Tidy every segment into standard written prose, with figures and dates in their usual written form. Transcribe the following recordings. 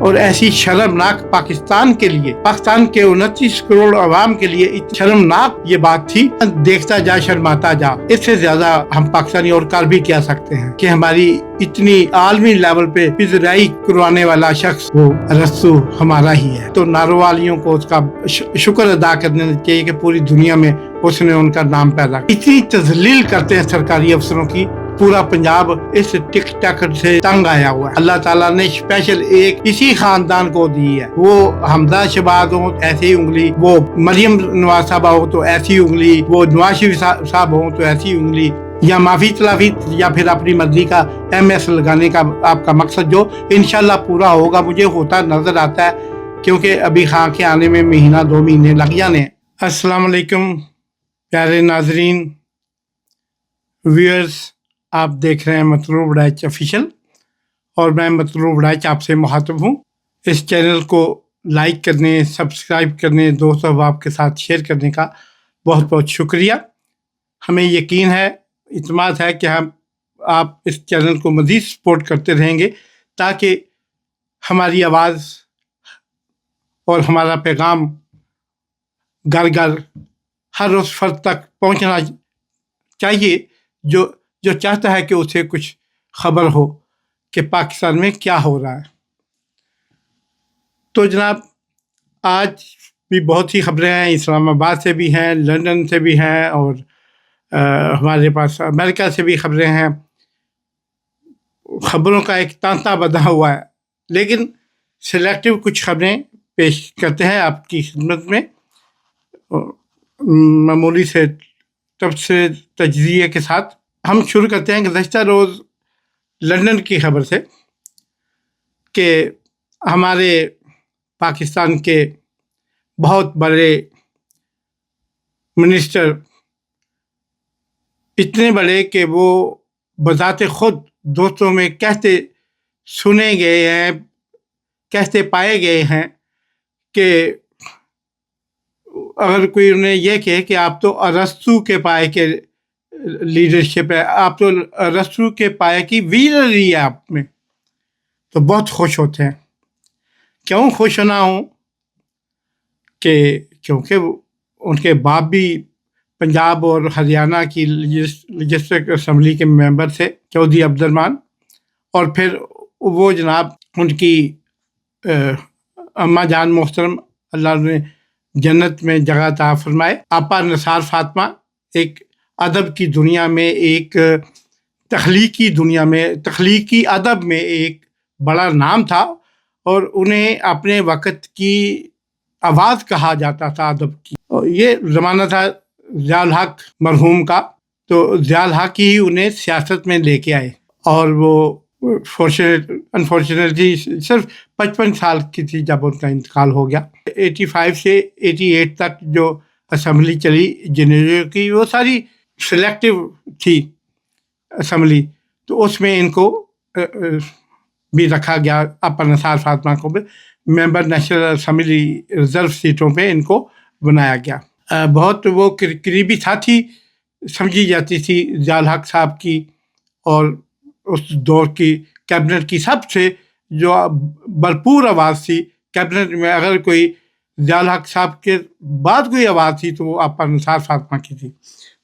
اور ایسی شرمناک پاکستان کے لیے، پاکستان کے 29 کروڑ عوام کے لیے شرمناک یہ بات تھی. دیکھتا جا شرماتا جا. اس سے زیادہ ہم پاکستانی اور کر بھی کیا سکتے ہیں کہ ہماری اتنی عالمی لیول پہ پذیرائی کروانے والا شخص وہ ارسطو ہمارا ہی ہے. تو ناروالیوں کو اس کا شکر ادا کرنا چاہیے کہ پوری دنیا میں اس نے ان کا نام پیدا کیا. اتنی تذلیل کرتے ہیں سرکاری افسروں کی. پورا پنجاب اس ٹک ٹاک سے تنگ آیا ہوا ہے. اللہ تعالیٰ نے اسپیشل ایک اسی خاندان کو دی ہے. وہ حمزہ شہباز ہو ایسی انگلی، وہ مریم نواز صاحبہ ہو تو ایسی انگلی، وہ نواز شریف صاحب ہو تو ایسی انگلی، یا معافی تلافی یا پھر اپنی مرضی کا MS لگانے کا آپ کا مقصد جو انشاءاللہ پورا ہوگا مجھے ہوتا نظر آتا ہے، کیونکہ ابھی خان کے آنے میں مہینہ 2 مہینے لگ جانے ہیں. السلام علیکم پیارے ناظرین، ویورز، آپ دیکھ رہے ہیں مطلوب ڈائچ آفیشیل اور میں مطلوب ڈائچ آپ سے مخاطب ہوں. اس چینل کو لائک کرنے، سبسکرائب کرنے، دوست احباب کے ساتھ شیئر کرنے کا بہت بہت شکریہ. ہمیں یقین ہے، اعتماد ہے کہ آپ اس چینل کو مزید سپورٹ کرتے رہیں گے تاکہ ہماری آواز اور ہمارا پیغام گھر گھر ہر اس فرد تک پہنچنا چاہیے جو چاہتا ہے کہ اسے کچھ خبر ہو کہ پاکستان میں کیا ہو رہا ہے. تو جناب، آج بھی بہت سی خبریں ہیں. اسلام آباد سے بھی ہیں، لندن سے بھی ہیں، اور ہمارے پاس امریکہ سے بھی خبریں ہیں. خبروں کا ایک تانتا بندھا ہوا ہے، لیکن سلیکٹیو کچھ خبریں پیش کرتے ہیں آپ کی خدمت میں معمولی سے تجزیے کے ساتھ. ہم شروع کرتے ہیں گزشتہ روز لندن کی خبر سے کہ ہمارے پاکستان کے بہت بڑے منسٹر، اتنے بڑے کہ وہ بذات خود دوستوں میں کہتے سنے گئے ہیں، کہتے پائے گئے ہیں کہ اگر کوئی انہیں یہ کہے کہ آپ تو ارسطو کے پائے کے لیڈرشپ ہے، آپ تو ارسطو کے پائے کی ویژنری ہے آپ میں، تو بہت خوش ہوتے ہیں. کیوں خوش نہ ہوں؟ کیونکہ ان کے باپ بھی پنجاب اور ہریانہ کی لیجسلیٹو اسمبلی کے ممبر تھے، چودھری عبد الرحمان، اور پھر وہ جناب ان کی اماں جان محترم، اللہ نے جنت میں جگہ عطا فرمائے، آپا نثار فاطمہ، ایک ادب کی دنیا میں، ایک تخلیقی دنیا میں، تخلیقی ادب میں ایک بڑا نام تھا، اور انہیں اپنے وقت کی آواز کہا جاتا تھا ادب کی. یہ زمانہ تھا ضیاء الحق مرحوم کا، تو ضیاء الحق ہی انہیں سیاست میں لے کے آئے، اور وہ انفارچونیٹلی صرف 55 سال کی تھی جب ان کا انتقال ہو گیا. 85 سے 88 تک جو اسمبلی چلی جنریٹ کی، وہ ساری سلیکٹیو تھی اسمبلی، تو اس میں ان کو بھی رکھا گیا، اپا نثار فاطمہ کو بھی ممبر نیشنل اسمبلی ریزرو سیٹوں پہ ان کو بنایا گیا. بہت وہ قریبی ساتھی سمجھی جاتی تھی ضیاء الحق صاحب کی، اور اس دور کی کیبنٹ کی سب سے جو بھرپور آواز تھی کیبنٹ میں. اگر کوئی ضیاء الحق صاحب کے بعد کوئی آواز تھی تو وہ آپا نثار فاطمہ کی تھی.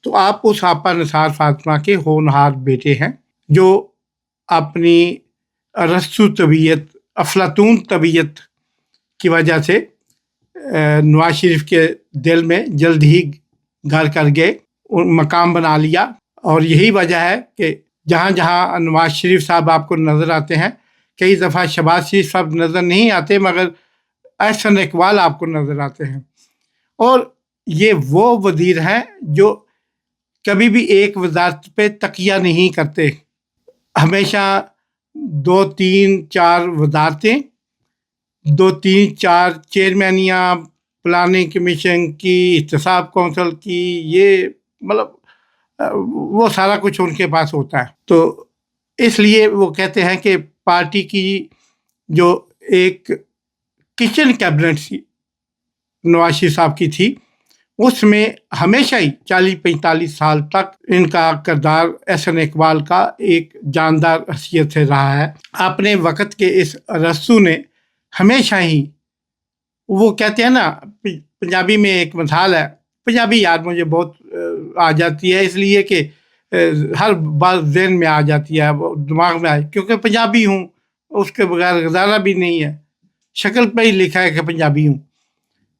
تو آپ اس آپا نثار فاطمہ کے ہونہار بیٹے ہیں، جو اپنی ارسطو طبیعت، افلاطون طبیعت کی وجہ سے نواز شریف کے دل میں جلد ہی گھر کر گئے، مقام بنا لیا. اور یہی وجہ ہے کہ جہاں جہاں نواز شریف صاحب آپ کو نظر آتے ہیں، کئی دفعہ شہباز شریف صاحب نظر نہیں آتے، مگر احسن اقبال آپ کو نظر آتے ہیں. اور یہ وہ وزیر ہیں جو کبھی بھی ایک وزارت پہ تکیہ نہیں کرتے، ہمیشہ 2 3 4 وزارتیں، 2 3 4 چیئرمینیاں، پلاننگ کمیشن کی، احتساب کونسل کی، یہ مطلب وہ سارا کچھ ان کے پاس ہوتا ہے. تو اس لیے وہ کہتے ہیں کہ پارٹی کی جو ایک کچن کیبنٹ تھی نواز شریف صاحب کی تھی، اس میں ہمیشہ ہی 40-45 سال تک ان کا کردار احسن اقبال کا ایک جاندار حیثیت سے رہا ہے. اپنے وقت کے اس ارسطو نے ہمیشہ ہی وہ کہتے ہیں نا، پنجابی میں ایک مثال ہے، پنجابی یاد مجھے بہت آ جاتی ہے، اس لیے کہ ہر بات ذہن میں آ جاتی ہے، وہ دماغ میں آئی، کیونکہ پنجابی ہوں، اس کے بغیر گزارا بھی نہیں ہے، شکل پہ ہی لکھا ہے کہ پنجابی ہوں۔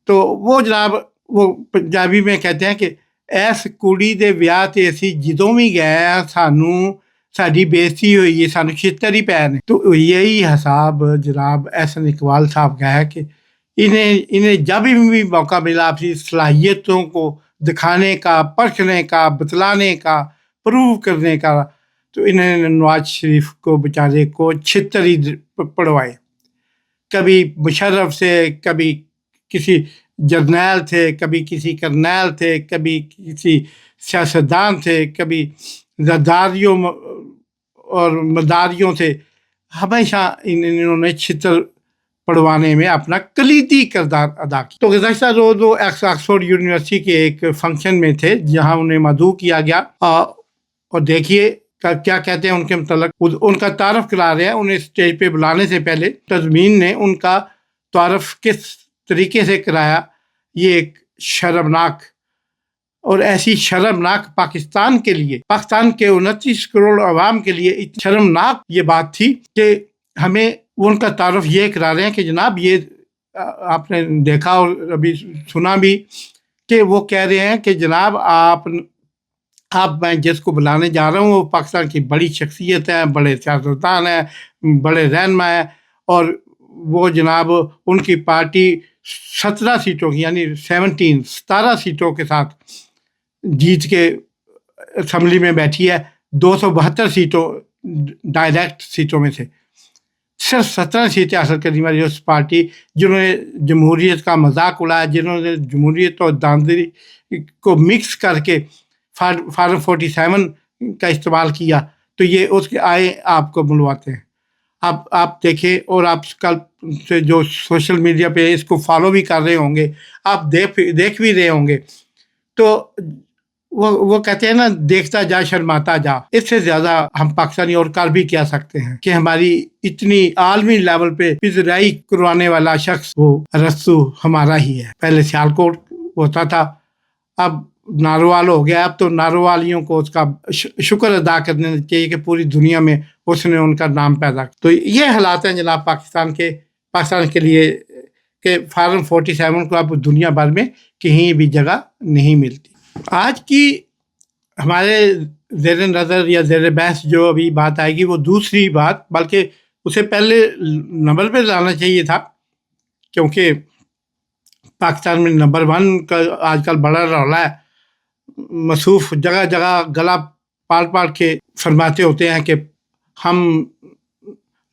تو وہ جناب وہ پنجابی میں کہتے ہیں کہ ایس کڑی دے ویاہ تے اسی جدوں بھی گئے سانوں ساری بےزتی ہوئی ہے، سانوں چھتر ہی پے نے۔ تو یہی حساب جناب احسن اقبال صاحب کا ہے کہ انہیں جب بھی موقع ملا اپنی صلاحیتوں کو دکھانے کا، پرکھنے کا، بتلانے کا، پروو کرنے کا، تو انہوں نے نواز شریف کو بیچارے کو چھتر ہی پڑوائے، کبھی مشرف سے، کبھی کسی جرنیل تھے، کبھی کسی کرنیل تھے، کبھی کسی سیاستدان تھے، کبھی زرداریوں اور مداریوں تھے، ہمیشہ انہوں نے چھتر پڑھوانے میں اپنا کلیدی کردار ادا کیا۔ تو گزشتہ روز وہ آکسفورڈ یونیورسٹی کے ایک فنکشن میں تھے جہاں انہیں مدعو کیا گیا، اور دیکھیے کیا کہتے ہیں ان کے متعلق، ان کا تعارف کرا رہے ہیں۔ انہیں اسٹیج پہ بلانے سے پہلے تزمین نے ان کا تعارف کس طریقے سے کرایا، یہ ایک شرمناک، اور ایسی شرمناک پاکستان کے لیے، پاکستان کے 29 کروڑ عوام کے لیے شرمناک یہ بات تھی کہ ہمیں ان کا تعارف یہ کرا رہے ہیں کہ جناب یہ آپ نے دیکھا اور ابھی سنا بھی کہ وہ کہہ رہے ہیں کہ جناب آپ میں جس کو بلانے جا رہا ہوں وہ پاکستان کی بڑی شخصیت ہے، بڑے سیاستدان ہیں، بڑے رہنما ہیں، اور وہ جناب ان کی پارٹی 17 سیٹوں کی یعنی 17 سیٹوں کے ساتھ جیت کے اسمبلی میں بیٹھی ہے، 272 سیٹوں ڈائریکٹ سیٹوں میں سے صرف 17 سیٹیں حاصل کرنے والی اس پارٹی جنہوں نے جمہوریت کا مذاق اڑایا، جنہوں نے جمہوریت اور داندری کو مکس کر کے فارم 47 کا استعمال کیا، تو یہ اس کے آئے آپ کو بلواتے ہیں۔ آپ دیکھیں، اور آپ کل سے جو سوشل میڈیا پہ اس کو فالو بھی کر رہے ہوں گے، آپ دیکھ بھی رہے ہوں گے، تو وہ کہتے ہیں نا، دیکھتا جا شرماتا جا۔ اس سے زیادہ ہم پاکستانی اور کر بھی کیا سکتے ہیں کہ ہماری اتنی عالمی لیول پہ پذیرائی کروانے والا شخص وہ رستو ہمارا ہی ہے۔ پہلے سیالکوٹ ہوتا تھا، اب ناروال ہو گیا، اب تو نارووالیوں کو اس کا شکر ادا کرنا چاہیے کہ پوری دنیا میں اس نے ان کا نام پیدا کیا۔ تو یہ حالات ہیں جناب پاکستان کے لیے کہ فارم 47 کو اب دنیا بھر میں کہیں بھی جگہ نہیں ملتی۔ آج کی ہمارے زیر نظر یا زیر بحث جو ابھی بات آئے گی وہ دوسری بات، بلکہ اسے پہلے نمبر پہ لانا چاہیے تھا، کیونکہ پاکستان میں نمبر 1 کا آج کل بڑا رولا ہے۔ مصروف جگہ جگہ گلا پاڑ کے فرماتے ہوتے ہیں کہ ہم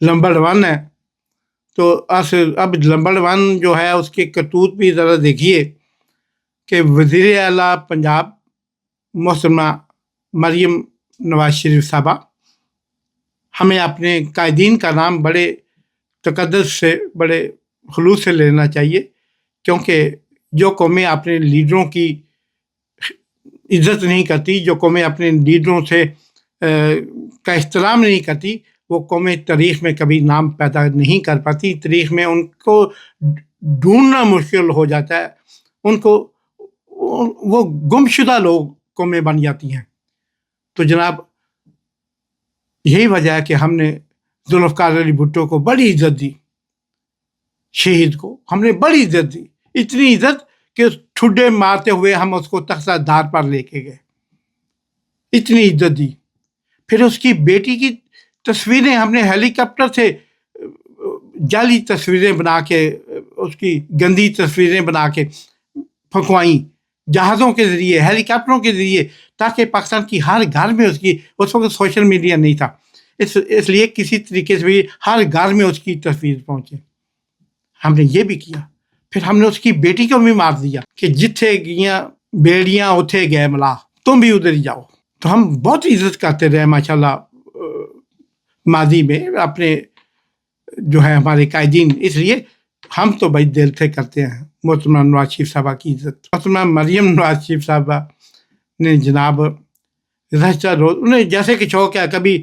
نمبر 1 ہیں۔ تو اب نمبر 1 جو ہے اس کے کرتوت بھی ذرا دیکھیے کہ وزیر اعلیٰ پنجاب محترمہ مریم نواز شریف صاحبہ ہمیں اپنے قائدین کا نام بڑے تقدس سے، بڑے خلوص سے لینا چاہیے، کیونکہ جو قومیں اپنے لیڈروں کی عزت نہیں کرتی، جو قومیں اپنے لیڈروں سے کا احترام نہیں کرتی، وہ قومیں تاریخ میں کبھی نام پیدا نہیں کر پاتی، تاریخ میں ان کو ڈھونڈنا مشکل ہو جاتا ہے، ان کو وہ گمشدہ لوگ قومیں بن جاتی ہیں۔ تو جناب یہی وجہ ہے کہ ہم نے ذوالفقار علی بھٹو کو بڑی عزت دی، شہید کو ہم نے بڑی عزت دی، اتنی عزت کہ ٹھڈے مارتے ہوئے ہم اس کو تختہ دار پر لے کے گئے، اتنی عزت دی۔ پھر اس کی بیٹی کی تصویریں ہم نے ہیلی کاپٹر سے جعلی تصویریں بنا کے، اس کی گندی تصویریں بنا کے پھنکوائیں جہازوں کے ذریعے، ہیلی کاپٹروں کے ذریعے، تاکہ پاکستان کی ہر گھر میں اس وقت سوشل میڈیا نہیں تھا، اس لیے کسی طریقے سے بھی ہر گھر میں اس کی تصویر پہنچے۔ ہم نے یہ بھی کیا۔ پھر ہم نے اس کی بیٹی کو بھی مار دیا کہ جتھے گیاں بیڑیاں اتھے گئے ملا، تم بھی ادھر ہی جاؤ۔ تو ہم بہت عزت کرتے رہے ماشاءاللہ ماضی میں اپنے جو ہے ہمارے قائدین، اس لیے ہم تو بھائی دل سے کرتے ہیں محترمہ نواز شریف صاحبہ کی عزت۔ محترمہ مریم نواز شریف صاحبہ نے جناب گزشتہ روز انہیں جیسے کہ شوق ہے، کبھی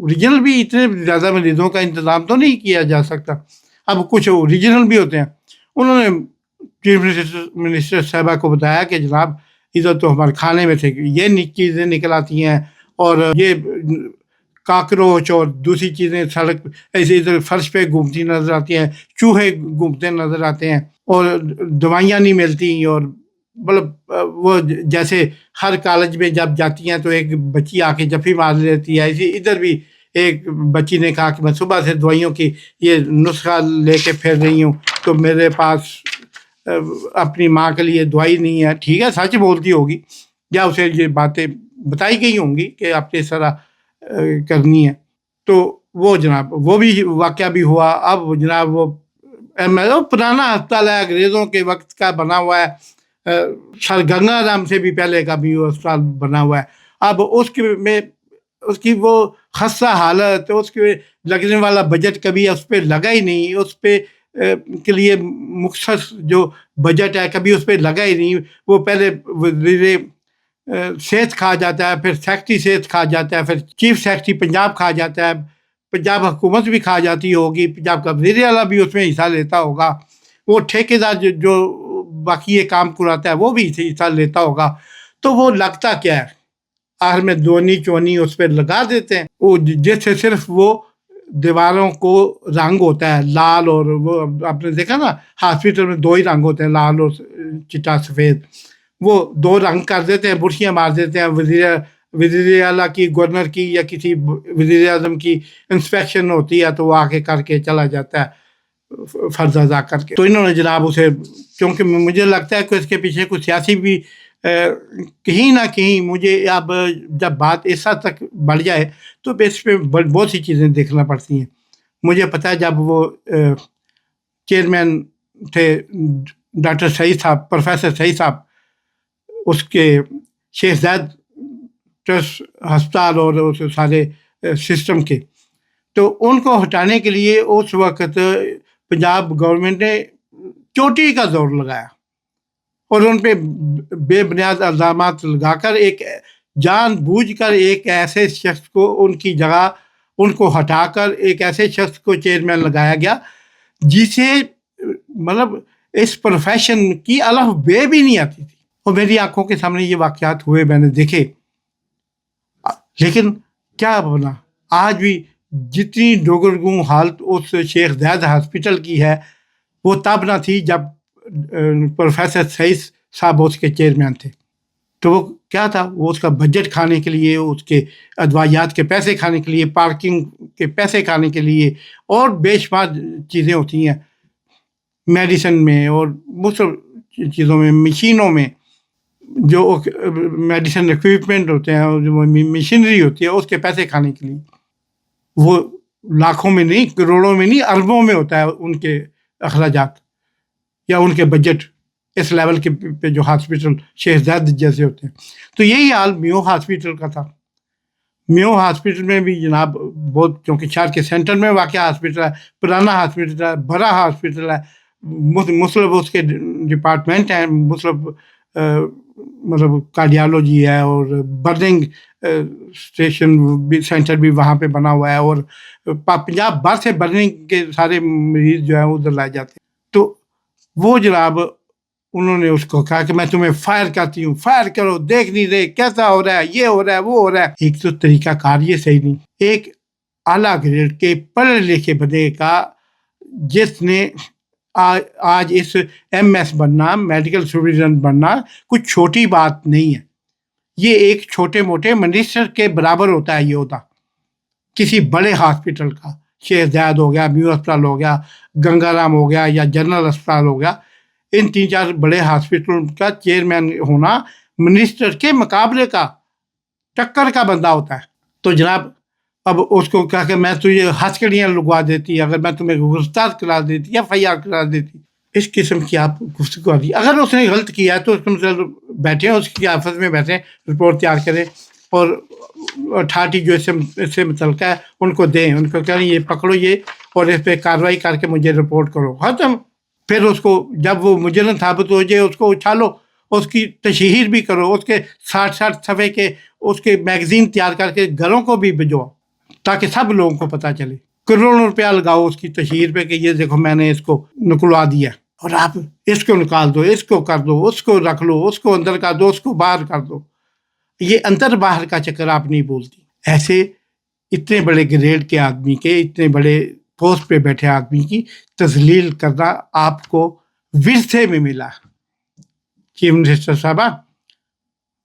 اوریجنل بھی اتنے زیادہ مریضوں کا انتظام تو نہیں کیا جا سکتا. اب کچھ اوریجنل بھی ہوتے ہیں. انہوں نے چیف منسٹر صاحبہ کو بتایا کہ جناب ادھر تو ہمارے کھانے میں سے یہ چیزیں نکل آتی ہیں اور یہ کاکروچ اور دوسری چیزیں سڑک ایسے ادھر فرش پہ گھومتی نظر آتی ہیں, چوہے گھومتے نظر آتے ہیں اور دوائیاں نہیں ملتی. اور مطلب وہ جیسے ہر کالج میں جب جاتی ہیں تو ایک بچی آ کے جفی مار لیتی ہے, ایسے ادھر بھی ایک بچی نے کہا کہ میں صبح سے دوائیوں کی یہ نسخہ لے کے پھر رہی ہوں تو میرے پاس اپنی ماں کے لیے دوائی نہیں ہے. ٹھیک ہے, سچ بولتی ہوگی یا اسے یہ باتیں بتائی گئی ہوں گی کہ آپ نے اس طرح کرنی ہے. تو وہ جناب وہ بھی واقعہ بھی ہوا. اب جناب وہ پرانا ہسپتال ہے, انگریزوں کے وقت کا بنا ہوا ہے, سر گنگا رام سے بھی پہلے کا بھی وہ اسپتال بنا ہوا ہے. اب اس کی وہ خستہ حالت, اس کے لگنے والا بجٹ کبھی اس پہ لگا ہی نہیں, اس پہ کے لیے مختص جو بجٹ ہے کبھی اس پہ لگا ہی نہیں. وہ پہلے وزیر صحت کھا جاتا ہے, پھر سیکٹری صحت کھا جاتا ہے, پھر چیف سیکٹری پنجاب کھا جاتا ہے, پنجاب حکومت بھی کھا جاتی ہوگی, پنجاب کا وزیر اعلیٰ بھی اس میں حصہ لیتا ہوگا, وہ ٹھیکیدار جو باقی یہ کام کراتا ہے وہ بھی حصہ لیتا ہوگا. تو وہ لگتا کیا ہے, آخر میں دونی چونی اس پہ لگا دیتے ہیں, وہ جس سے صرف وہ دیواروں کو رنگ ہوتا ہے لال, اور وہ آپ نے دیکھا نا ہاسپٹل میں دو ہی رنگ ہوتے ہیں, لال اور چٹا سفید, وہ دو رنگ کر دیتے ہیں, برشیاں مار دیتے ہیں. وزیر اعلیٰ کی, گورنر کی یا کسی وزیر اعظم کی انسپیکشن ہوتی ہے تو وہ آ کے کر کے چلا جاتا ہے فرض ادا کر کے. تو انہوں نے جناب اسے, کیونکہ مجھے لگتا ہے کہ اس کے پیچھے کچھ سیاسی بھی کہیں نہ کہیں, مجھے اب جب بات اس حد تک بڑھ جائے تو اس پہ بہت سی چیزیں دیکھنا پڑتی ہیں. مجھے پتہ ہے جب وہ چیئرمین تھے ڈاکٹر سعید صاحب, پروفیسر سعید صاحب, اس کے شیخ زاید ٹرسٹ ہسپتال اور اس سارے سسٹم کے, تو ان کو ہٹانے کے لیے اس وقت پنجاب گورنمنٹ نے چوٹی کا زور لگایا اور ان پہ بے بنیاد الزامات لگا کر ایک جان بوجھ کر ایک ایسے شخص کو ان کی جگہ ان کو ہٹا کر ایک ایسے شخص کو چیئرمین لگایا گیا جسے مطلب اس پروفیشن کی الف بے بھی نہیں آتی تھی. اور میری آنکھوں کے سامنے یہ واقعات ہوئے, میں نے دیکھے. لیکن کیا بنا, آج بھی جتنی ڈوگرگوں حالت اس شیخ زاید ہاسپٹل کی ہے وہ تب نہ تھی جب پروفیسر سعید صاحب اس کے چیئرمین تھے. تو وہ کیا تھا, وہ اس کا بجٹ کھانے کے لیے, اس کے ادویات کے پیسے کھانے کے لیے, پارکنگ کے پیسے کھانے کے لیے, اور بے شمار چیزیں ہوتی ہیں میڈیسن میں اور مختلف چیزوں میں, مشینوں میں, جو میڈیسن ایکوپمنٹ ہوتے ہیں, جو مشینری ہوتی ہے اس کے پیسے کھانے کے لیے. وہ لاکھوں میں نہیں, کروڑوں میں نہیں, اربوں میں ہوتا ہے ان کے اخراجات یا ان کے بجٹ اس لیول کے پہ جو ہاسپٹل شیخ زاید جیسے ہوتے ہیں. تو یہی حال میو ہاسپٹل کا تھا. میو ہاسپٹل میں بھی جناب بہت, چونکہ شہر کے سینٹر میں واقع ہاسپٹل ہے, پرانا ہاسپٹل ہے, بڑا ہاسپٹل ہے, مختلف اس کے ڈپارٹمنٹ ہیں, مطلب کارڈیالوجی ہے, اور برننگ اسٹیشن بھی سینٹر بھی وہاں پہ بنا ہوا ہے, اور پنجاب بھر سے برننگ کے سارے مریض جو ہیں ادھر لائے جاتے ہیں. تو وہ جناب انہوں نے اس کو کہا کہ میں تمہیں فائر کرتی ہوں, فائر کرو, دیکھ نہیں رہے کیسا ہو رہا ہے, یہ ہو رہا ہے, وہ ہو رہا ہے. ایک تو طریقہ کار یہ صحیح نہیں. ایک اعلیٰ گریڈ کے پڑھے لکھے بندے کا, جس نے آج اس ایم ایس بننا, میڈیکل سپرنٹینڈنٹ بننا کچھ چھوٹی بات نہیں ہے. یہ ایک چھوٹے موٹے منسٹر کے برابر ہوتا ہے یہ عہدہ کسی بڑے ہاسپٹل کا. شیخ زاید ہو گیا, میو اسپتال ہو گیا, گنگا رام ہو گیا, یا جنرل اسپتال ہو گیا, ان 3-4 بڑے ہاسپٹل کا چیئرمین ہونا منسٹر کے مقابلے کا, ٹکر کا بندہ ہوتا ہے. تو جناب اب اس کو کہا کہ میں تجھے ہتھکڑیاں لگوا دیتی, اگر میں تمہیں گرفتار کرا دیتی یا FIR کرا دیتی. اس قسم کی آپ گفتگو دی. اگر اس نے غلط کیا ہے تو اس میں بیٹھیں, اس کی آفس میں بیٹھیں, رپورٹ تیار کریں, اور اتھارٹی جو اس سے متعلقہ ہے ان کو دیں, ان کو کہیں یہ پکڑو یہ, اور اس پہ کارروائی کر کے مجھے رپورٹ کرو. ختم. پھر اس کو جب وہ مجرم ثابت ہو جائے اس کو اچھالو, اس کی تشہیر بھی کرو, اس کے 60 صفحے کے اس کے میگزین تیار کر کے گھروں کو بھی بھجواؤ. تاکہ سب لوگوں کو پتہ چلے. کروڑوں روپیہ لگاؤ اس کی تشہیر پہ کہ یہ دیکھو میں نے اس کو نکلوا دیا, اور آپ اس کو نکال دو, اس کو کر دو, اس کو رکھ لو, اس کو اندر کر دو, اس کو باہر کر دو. یہ اندر باہر کا چکر آپ نہیں بولتی. ایسے اتنے بڑے گریڈ کے آدمی کے, اتنے بڑے پوسٹ پہ بیٹھے آدمی کی تذلیل کرنا آپ کو ورثے میں ملا چیف منسٹر صاحبہ.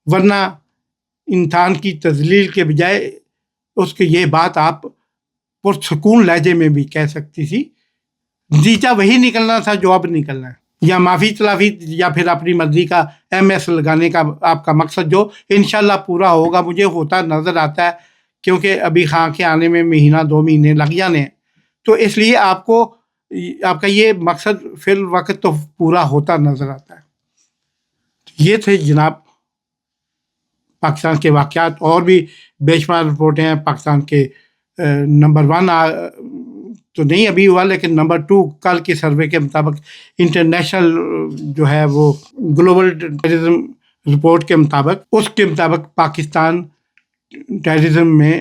ورنہ انسان کی تذلیل کے بجائے اس کی یہ بات آپ پرسکون لہجے میں بھی کہہ سکتی تھی. نتیجہ وہی نکلنا تھا جو اب نکلنا ہے, یا معافی تلافی یا پھر اپنی مرضی کا MS لگانے کا آپ کا مقصد جو انشاءاللہ پورا ہوگا, مجھے ہوتا نظر آتا ہے, کیونکہ ابھی خان کے آنے میں مہینہ 2 مہینے لگ جانے ہیں. تو اس لیے آپ کا یہ مقصد فی الوقت تو پورا ہوتا نظر آتا ہے. یہ تھے جناب پاکستان کے واقعات. اور بھی بے شمار رپورٹیں ہیں. پاکستان کے نمبر 1 تو نہیں ابھی ہوا, لیکن نمبر 2 کل کے سروے کے مطابق انٹرنیشنل جو ہے وہ گلوبل ٹیررزم رپورٹ کے مطابق, اس کے مطابق پاکستان ٹیررزم میں,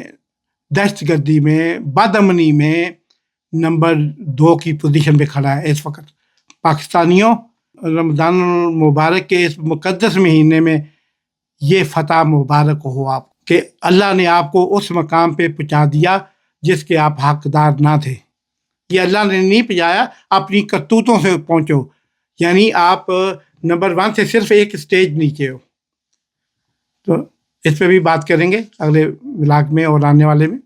دہشت گردی میں, بدامنی میں نمبر 2 کی پوزیشن پہ کھڑا ہے اس وقت. پاکستانیوں, رمضان المبارک کے اس مقدس مہینے میں یہ فتح مبارک ہو آپ کہ اللہ نے آپ کو اس مقام پہ پہنچا دیا جس کے آپ حقدار نہ تھے. یہ اللہ نے نہیں پہنچایا, اپنی کرتوتوں سے پہنچو. یعنی آپ نمبر 1 سے صرف ایک سٹیج نیچے ہو. تو اس پہ بھی بات کریں گے اگلے ولاگ میں اور آنے والے میں.